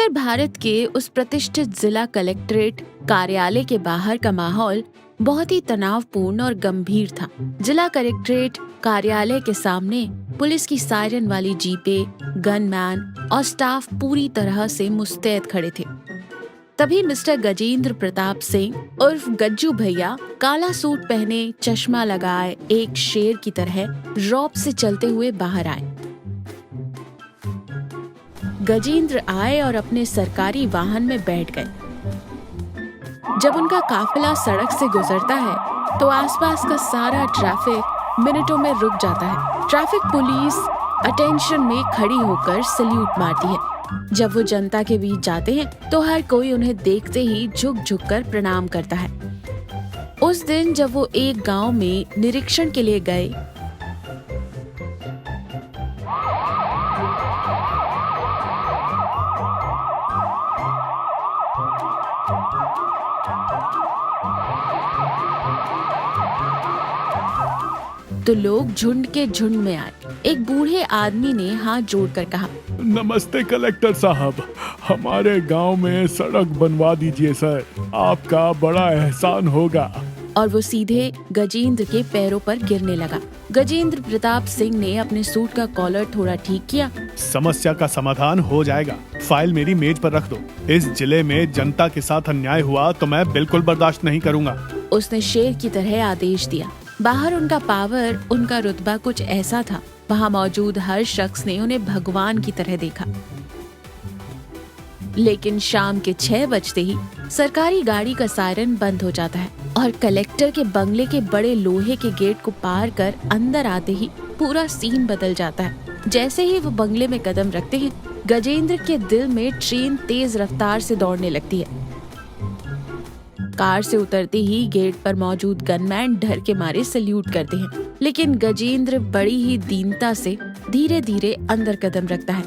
उत्तर भारत के उस प्रतिष्ठित जिला कलेक्ट्रेट कार्यालय के बाहर का माहौल बहुत ही तनावपूर्ण और गंभीर था। जिला कलेक्ट्रेट कार्यालय के सामने पुलिस की सायरन वाली जीपें, गनमैन और स्टाफ पूरी तरह से मुस्तैद खड़े थे। तभी मिस्टर गजेंद्र प्रताप सिंह उर्फ गज्जू भैया काला सूट पहने, चश्मा लगाए, एक शेर की तरह रौब से चलते हुए बाहर आए। गजेंद्र आए और अपने सरकारी वाहन में बैठ गए। जब उनका काफिला सड़क से गुजरता है तो आसपास का सारा ट्रैफिक मिनटों में रुक जाता है। ट्रैफिक पुलिस अटेंशन में खड़ी होकर सल्यूट मारती है। जब वो जनता के बीच जाते हैं तो हर कोई उन्हें देखते ही झुक झुक कर प्रणाम करता है। उस दिन जब वो एक गांव में निरीक्षण के लिए गए तो लोग झुंड के झुंड में आए। एक बूढ़े आदमी ने हाथ जोड़कर कहा, नमस्ते कलेक्टर साहब, हमारे गांव में सड़क बनवा दीजिए सर, आपका बड़ा एहसान होगा। और वो सीधे गजेंद्र के पैरों पर गिरने लगा। गजेंद्र प्रताप सिंह ने अपने सूट का कॉलर थोड़ा ठीक किया। समस्या का समाधान हो जाएगा, फाइल मेरी मेज पर रख दो। इस जिले में जनता के साथ अन्याय हुआ तो मैं बिल्कुल बर्दाश्त नहीं करूंगा। उसने शेर की तरह आदेश दिया। बाहर उनका पावर, उनका रुतबा कुछ ऐसा था, वहाँ मौजूद हर शख्स ने उन्हें भगवान की तरह देखा। लेकिन शाम के 6 बजते ही सरकारी गाड़ी का सायरन बंद हो जाता है और कलेक्टर के बंगले के बड़े लोहे के गेट को पार कर अंदर आते ही पूरा सीन बदल जाता है। जैसे ही वो बंगले में कदम रखते हैं, गजेंद्र के दिल में ट्रेन तेज रफ्तार से दौड़ने लगती है। कार से उतरते ही गेट पर मौजूद गनमैन डर के मारे सल्यूट करते हैं, लेकिन गजेंद्र बड़ी ही दीनता से धीरे धीरे अंदर कदम रखता है।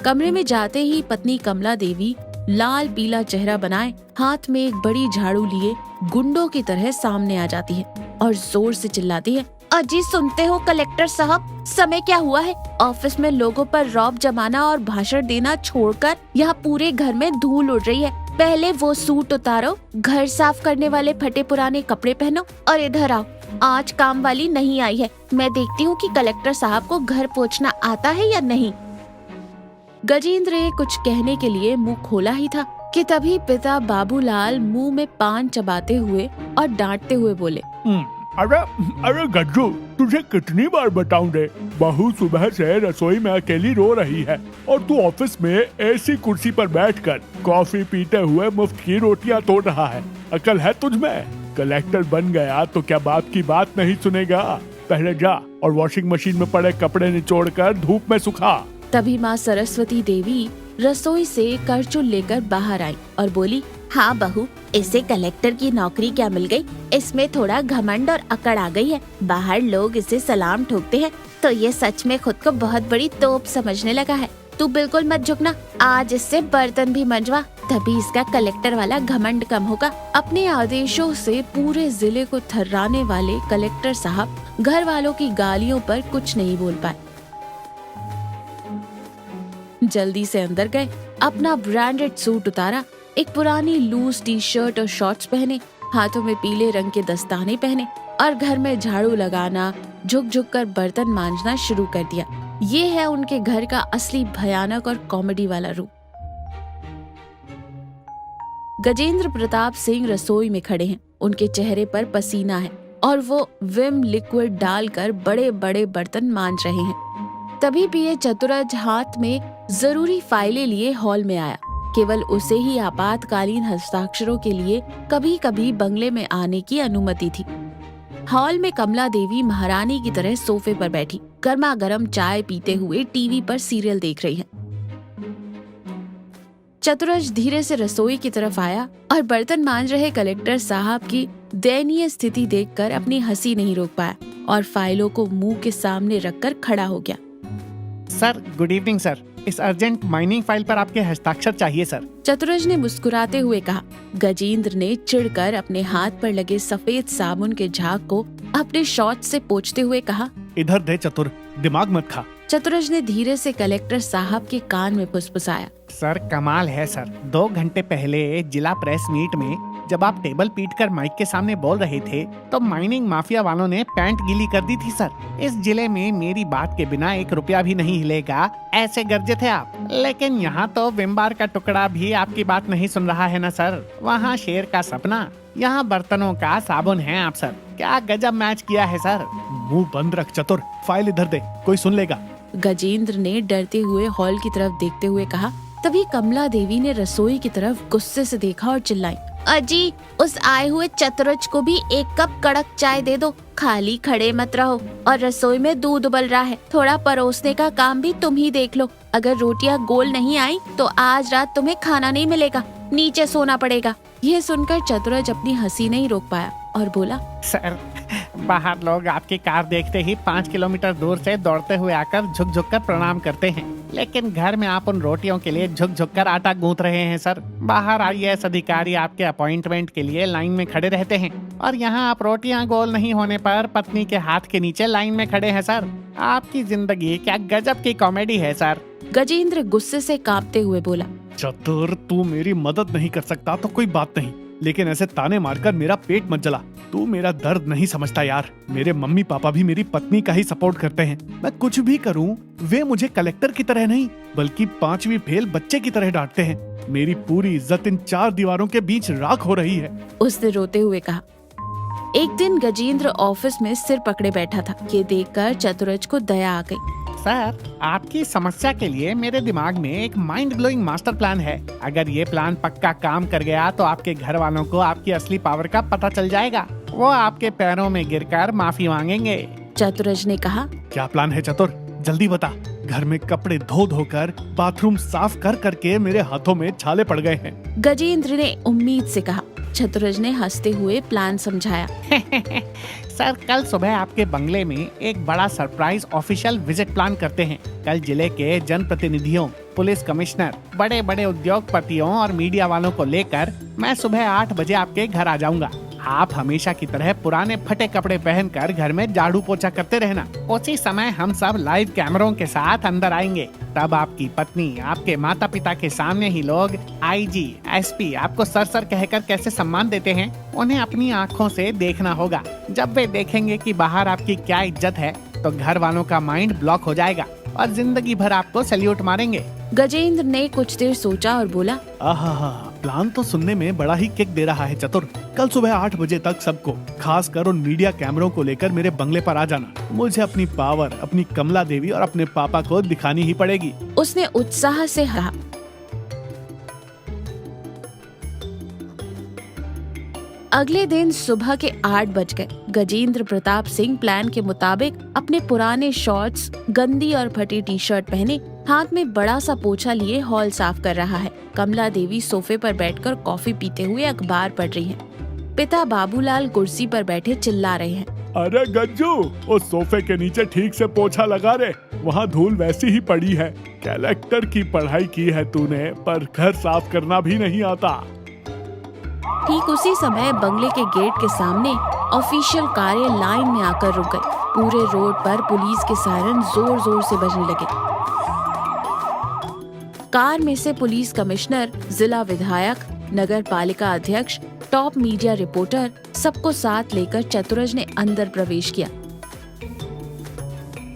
कमरे में जाते ही पत्नी कमला देवी लाल पीला चेहरा बनाए, हाथ में एक बड़ी झाड़ू लिए गुंडों की तरह सामने आ जाती है और जोर से चिल्लाती है, अजी सुनते हो कलेक्टर साहब, समय क्या हुआ है? ऑफिस में लोगों पर रौब जमाना और भाषण देना छोड़कर यहाँ पूरे घर में धूल उड़ रही है। पहले वो सूट उतारो, घर साफ करने वाले फटे पुराने कपड़े पहनो और इधर आओ। आज काम वाली नहीं आई है, मैं देखती हूँ कि कलेक्टर साहब को घर पोंछना आता है या नहीं। गजेंद्र ने कुछ कहने के लिए मुंह खोला ही था कि तभी पिता बाबूलाल मुंह में पान चबाते हुए और डांटते हुए बोले, अरे गज्जू, तुझे कितनी बार बताऊं रे, बहू सुबह से रसोई में अकेली रो रही है और तू ऑफिस में ऐसी कुर्सी पर बैठकर कॉफी पीते हुए मुफ्त की रोटियां तोड़ रहा है। अकल है तुझमें? कलेक्टर बन गया तो क्या बाप की बात नहीं सुनेगा? पहले जा और वॉशिंग मशीन में पड़े कपड़े निचोड़ कर धूप में सुखा। तभी माँ सरस्वती देवी रसोई से करचुल लेकर बाहर आई और बोली, हाँ बहू, इसे कलेक्टर की नौकरी क्या मिल गई? इसमें थोड़ा घमंड और अकड़ आ गई है। बाहर लोग इसे सलाम ठोकते हैं तो ये सच में खुद को बहुत बड़ी तोप समझने लगा है। तू बिल्कुल मत झुकना, आज इससे बर्तन भी मंजवा, तभी इसका कलेक्टर वाला घमंड कम होगा। अपने आदेशों से पूरे जिले को थर्राने वाले कलेक्टर साहब घर वालों की गालियों पर कुछ नहीं बोल पाए। जल्दी से अंदर गए, अपना ब्रांडेड सूट उतारा, एक पुरानी लूज टी शर्ट और शॉर्ट्स पहने, हाथों में पीले रंग के दस्ताने पहने और घर में झाड़ू लगाना, झुक झुक कर बर्तन मांजना शुरू कर दिया। ये है उनके घर का असली भयानक और कॉमेडी वाला रूप। गजेंद्र प्रताप सिंह रसोई में खड़े हैं, उनके चेहरे पर पसीना है और वो विम लिक्विड डालकर बड़े बड़े बर्तन मांज रहे हैं। तभी पीए चतुरज हाथ में जरूरी फाइलें लिए हॉल में आया। केवल उसे ही आपातकालीन हस्ताक्षरों के लिए कभी कभी बंगले में आने की अनुमति थी। हॉल में कमला देवी महारानी की तरह सोफे पर बैठी गर्मा गर्म चाय पीते हुए टीवी पर सीरियल देख रही है। चतुरज धीरे से रसोई की तरफ आया और बर्तन मांज रहे कलेक्टर साहब की दयनीय स्थिति देखकर अपनी हंसी नहीं रोक पाया और फाइलों को मुंह के सामने रखकर खड़ा हो गया। Sir, good evening sir. इस अर्जेंट माइनिंग फाइल पर आपके हस्ताक्षर चाहिए सर। चतुरज ने मुस्कुराते हुए कहा। गजेंद्र ने चिढ़कर अपने हाथ पर लगे सफेद साबुन के झाग को अपने शॉर्ट से पोंछते हुए कहा, इधर दे चतुर, दिमाग मत खा। चतुरज ने धीरे से कलेक्टर साहब के कान में फुसफुसाया। सर कमाल है सर, 2 घंटे पहले जिला प्रेस मीट में जब आप टेबल पीटकर माइक के सामने बोल रहे थे तो माइनिंग माफिया वालों ने पैंट गीली कर दी थी सर। इस जिले में मेरी बात के बिना 1 रुपया भी नहीं हिलेगा, ऐसे गरजे थे आप। लेकिन यहाँ तो विम्बार का टुकड़ा भी आपकी बात नहीं सुन रहा है ना सर। वहाँ शेर का सपना, यहाँ बर्तनों का साबुन है आप सर। क्या गजब मैच किया है सर। मुंह बंद रख चतुर, फाइल इधर दे, कोई सुन लेगा। गजेंद्र ने डरते हुए हॉल की तरफ देखते हुए कहा। तभी कमला देवी ने रसोई की तरफ गुस्से से देखा और चिल्लाई, अजी उस आए हुए चतुरज को भी 1 कप कड़क चाय दे दो, खाली खड़े मत रहो। और रसोई में दूध उबल रहा है, थोड़ा परोसने का काम भी तुम ही देख लो। अगर रोटियां गोल नहीं आई तो आज रात तुम्हें खाना नहीं मिलेगा, नीचे सोना पड़ेगा। यह सुनकर चतुरज अपनी हंसी नहीं रोक पाया और बोला, सर बाहर लोग आपकी कार देखते ही 5 किलोमीटर दूर से दौड़ते हुए आकर झुक झुक कर प्रणाम करते हैं, लेकिन घर में आप उन रोटियों के लिए झुक झुक कर आटा गूंथ रहे हैं सर। बाहर IAS अधिकारी आपके अपॉइंटमेंट के लिए लाइन में खड़े रहते हैं और यहाँ आप रोटियां गोल नहीं होने पर पत्नी के हाथ के नीचे लाइन में खड़े हैं सर। आपकी जिंदगी क्या गजब की कॉमेडी है सर। गजेंद्र गुस्से से कांपते हुए बोला, चतुर तू मेरी मदद नहीं कर सकता तो कोई बात नहीं, लेकिन ऐसे ताने मारकर मेरा पेट मत जला। तू मेरा दर्द नहीं समझता यार। मेरे मम्मी पापा भी मेरी पत्नी का ही सपोर्ट करते हैं। मैं कुछ भी करूं वे मुझे कलेक्टर की तरह नहीं बल्कि 5वीं फेल बच्चे की तरह डांटते हैं। मेरी पूरी इज्जत इन 4 दीवारों के बीच राख हो रही है। उसने रोते हुए कहा। एक दिन गजेंद्र ऑफिस में सिर पकड़े बैठा था। ये देखकर चतुरज को दया आ गई। सर आपकी समस्या के लिए मेरे दिमाग में एक माइंड ब्लोइंग मास्टर प्लान है। अगर ये प्लान पक्का काम कर गया तो आपके घर वालों को आपकी असली पावर का पता चल जाएगा। वो आपके पैरों में गिरकर माफी मांगेंगे। चतुरज ने कहा, क्या प्लान है चतुर, जल्दी बता। घर में कपड़े धो धोकर बाथरूम साफ कर करके मेरे हाथों में छाले पड़ गए हैं। गजेंद्र ने उम्मीद से कहा। चतुरज ने हंसते हुए प्लान समझाया। सर कल सुबह आपके बंगले में एक बड़ा सरप्राइज ऑफिशियल विजिट प्लान करते हैं। कल जिले के जनप्रतिनिधियों, पुलिस कमिश्नर, बड़े बड़े उद्योगपतियों और मीडिया वालों को लेकर मैं सुबह 8 बजे आपके घर आ जाऊंगा। आप हमेशा की तरह पुराने फटे कपड़े पहनकर घर में झाड़ू पोछा करते रहना। उसी समय हम सब लाइव कैमरों के साथ अंदर आएंगे। तब आपकी पत्नी, आपके माता पिता के सामने ही लोग IG, SP आपको सर सर कहकर कैसे सम्मान देते हैं, उन्हें अपनी आँखों से देखना होगा। जब वे देखेंगे कि बाहर आपकी क्या इज्जत है तो घर वालों का माइंड ब्लॉक हो जाएगा और जिंदगी भर आपको सैल्यूट मारेंगे। गजेंद्र ने कुछ देर सोचा और बोला, आहा, प्लान तो सुनने में बड़ा ही किक दे रहा है चतुर। कल सुबह 8 बजे तक सबको, खासकर उन मीडिया कैमरों को लेकर मेरे बंगले पर आ जाना। मुझे अपनी पावर अपनी कमला देवी और अपने पापा को दिखानी ही पड़ेगी। उसने उत्साह से कहा। अगले दिन सुबह के 8 बज गए। गजेंद्र प्रताप सिंह प्लान के मुताबिक अपने पुराने शॉर्ट्स, गंदी और फटी टी-शर्ट पहने, हाथ में बड़ा सा पोछा लिए हॉल साफ कर रहा है। कमला देवी सोफे पर बैठकर कॉफी पीते हुए अखबार पढ़ रही है। पिता बाबूलाल कुर्सी पर बैठे चिल्ला रहे हैं, अरे गज्जू, उस सोफे के नीचे ठीक से पोछा लगा रे, वहाँ धूल वैसी ही पड़ी है। कलेक्टर की पढ़ाई की है तूने, पर घर साफ करना भी नहीं आता। ठीक उसी समय बंगले के गेट के सामने ऑफिशियल कारें लाइन में आकर रुक गई। पूरे रोड पर पुलिस के सायरन जोर जोर से बजने लगे। कार में से पुलिस कमिश्नर, जिला विधायक, नगर पालिका अध्यक्ष, टॉप मीडिया रिपोर्टर सबको साथ लेकर चतुरज ने अंदर प्रवेश किया।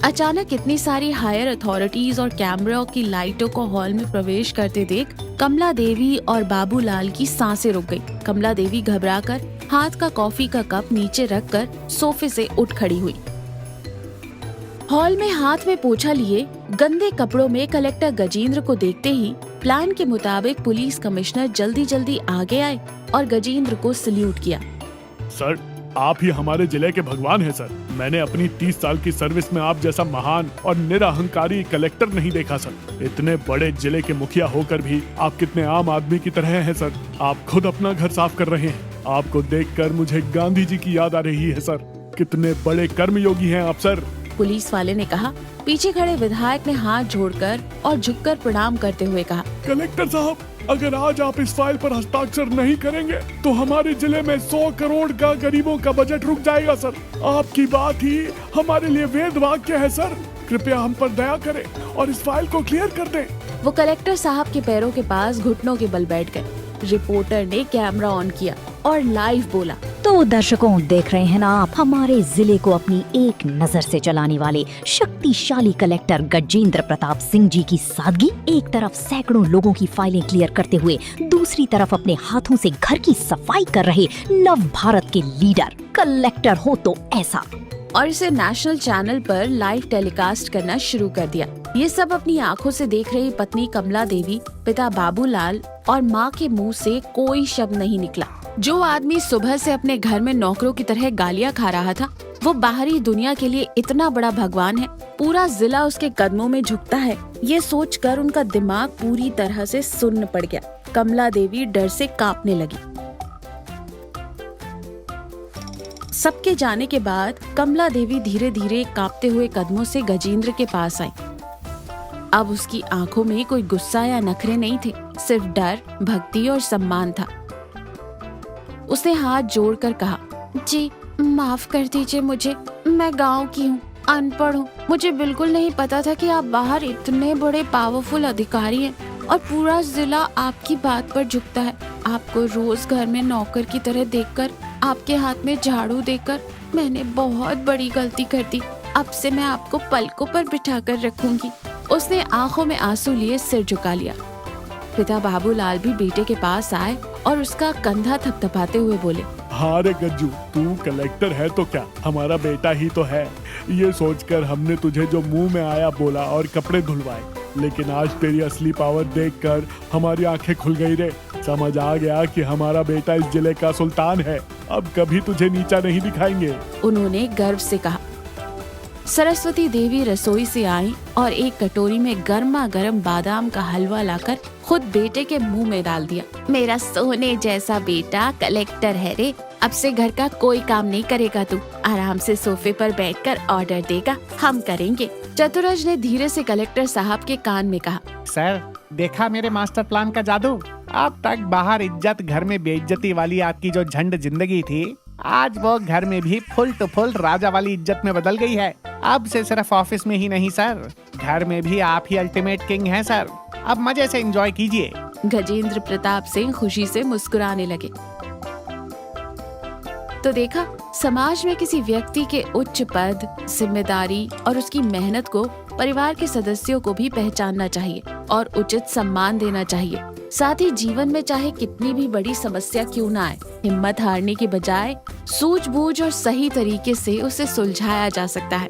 अचानक इतनी सारी हायर अथॉरिटीज और कैमरों की लाइटों को हॉल में प्रवेश करते देख कमला देवी और बाबूलाल की सांसें रुक गई। कमला देवी घबराकर हाथ का कॉफी का कप नीचे रखकर सोफे से उठ खड़ी हुई। हॉल में हाथ में पोछा लिए गंदे कपड़ों में कलेक्टर गजेंद्र को देखते ही प्लान के मुताबिक पुलिस कमिश्नर जल्दी जल्दी आगे आए और गजेंद्र को सल्यूट किया। सर, आप ही हमारे जिले के भगवान हैं सर। मैंने अपनी 30 साल की सर्विस में आप जैसा महान और निरअहंकारी कलेक्टर नहीं देखा सर। इतने बड़े जिले के मुखिया होकर भी आप कितने आम आदमी की तरह हैं सर। आप खुद अपना घर साफ कर रहे हैं। आपको देखकर मुझे गांधी जी की याद आ रही है सर। कितने बड़े कर्मयोगी हैं आप सर। पुलिस वाले ने कहा। पीछे खड़े विधायक ने हाथ जोड़कर और झुककर प्रणाम करते हुए कहा, कलेक्टर साहब, अगर आज आप इस फाइल पर हस्ताक्षर नहीं करेंगे तो हमारे जिले में 100 करोड़ का गरीबों का बजट रुक जाएगा सर। आपकी बात ही हमारे लिए वेद वाक्य है सर। कृपया हम पर दया करें और इस फाइल को क्लियर कर दें। वो कलेक्टर साहब के पैरों के पास घुटनों के बल बैठ गए। रिपोर्टर ने कैमरा ऑन किया और लाइव बोला। तो दर्शकों, देख रहे हैं ना आप, हमारे जिले को अपनी एक नजर से चलाने वाले शक्तिशाली कलेक्टर गजेंद्र प्रताप सिंह जी की सादगी। एक तरफ सैकड़ों लोगों की फाइलें क्लियर करते हुए, दूसरी तरफ अपने हाथों से घर की सफाई कर रहे नव भारत के लीडर। कलेक्टर हो तो ऐसा। और इसे नेशनल चैनल पर लाइव टेलीकास्ट करना शुरू कर दिया। ये सब अपनी आंखों से देख रही पत्नी कमला देवी, पिता बाबूलाल और माँ के मुंह से कोई शब्द नहीं निकला। जो आदमी सुबह से अपने घर में नौकरों की तरह गालियाँ खा रहा था, वो बाहरी दुनिया के लिए इतना बड़ा भगवान है। पूरा जिला उसके कदमों में झुकता है। ये सोचकर उनका दिमाग पूरी तरह से सुन्न पड़ गया। कमला देवी डर से कांपने लगी। सबके जाने के बाद कमला देवी धीरे धीरे कांपते हुए कदमों से गजेंद्र के पास आई। अब उसकी आंखों में कोई गुस्सा या नखरे नहीं थे, सिर्फ डर, भक्ति और सम्मान था। उसने हाथ जोड़कर कहा, जी माफ कर दीजिए मुझे, मैं गांव की हूँ, अनपढ़ हूँ। मुझे बिल्कुल नहीं पता था कि आप बाहर इतने बड़े पावरफुल अधिकारी हैं और पूरा जिला आपकी बात पर झुकता है। आपको रोज घर में नौकर की तरह देखकर, आपके हाथ में झाड़ू देकर मैंने बहुत बड़ी गलती कर दी। अब से मैं आपको पलकों पर बिठाकर रखूंगी। उसने आंखों में आंसू लिए सिर झुका लिया। पिता बाबूलाल भी बेटे के पास आए और उसका कंधा थपथपाते हुए बोले, हाँ रे गज्जू, तू कलेक्टर है तो क्या, हमारा बेटा ही तो है। ये सोचकर हमने तुझे जो मुंह में आया बोला और कपड़े धुलवाए, लेकिन आज तेरी असली पावर देखकर हमारी आंखें खुल गई रे। समझ आ गया कि हमारा बेटा इस जिले का सुल्तान है। अब कभी तुझे नीचा नहीं दिखाएंगे। उन्होंने गर्व से कहा। सरस्वती देवी रसोई से आई और एक कटोरी में गर्मा गर्म बादाम का हलवा लाकर खुद बेटे के मुंह में डाल दिया। मेरा सोने जैसा बेटा कलेक्टर है रे। अब से घर का कोई काम नहीं करेगा तू, आराम से सोफे पर बैठकर ऑर्डर देगा, हम करेंगे। चतुरज ने धीरे से कलेक्टर साहब के कान में कहा, सर, देखा मेरे मास्टर प्लान का जादू। अब तक बाहर इज्जत, घर में बेइज्जती वाली आपकी जो झंड जिंदगी थी, आज वो घर में भी फुल टू फुल राजा वाली इज्जत में बदल गई है। अब से सिर्फ ऑफिस में ही नहीं सर, घर में भी आप ही अल्टीमेट किंग हैं सर। अब मजे से एंजॉय कीजिए। गजेंद्र प्रताप सिंह खुशी से मुस्कुराने लगे। तो देखा, समाज में किसी व्यक्ति के उच्च पद, जिम्मेदारी और उसकी मेहनत को परिवार के सदस्यों को भी पहचानना चाहिए और उचित सम्मान देना चाहिए। साथ ही जीवन में चाहे कितनी भी बड़ी समस्या क्यों ना आए, हिम्मत हारने की बजाय सूझबूझ और सही तरीके से उसे सुलझाया जा सकता है।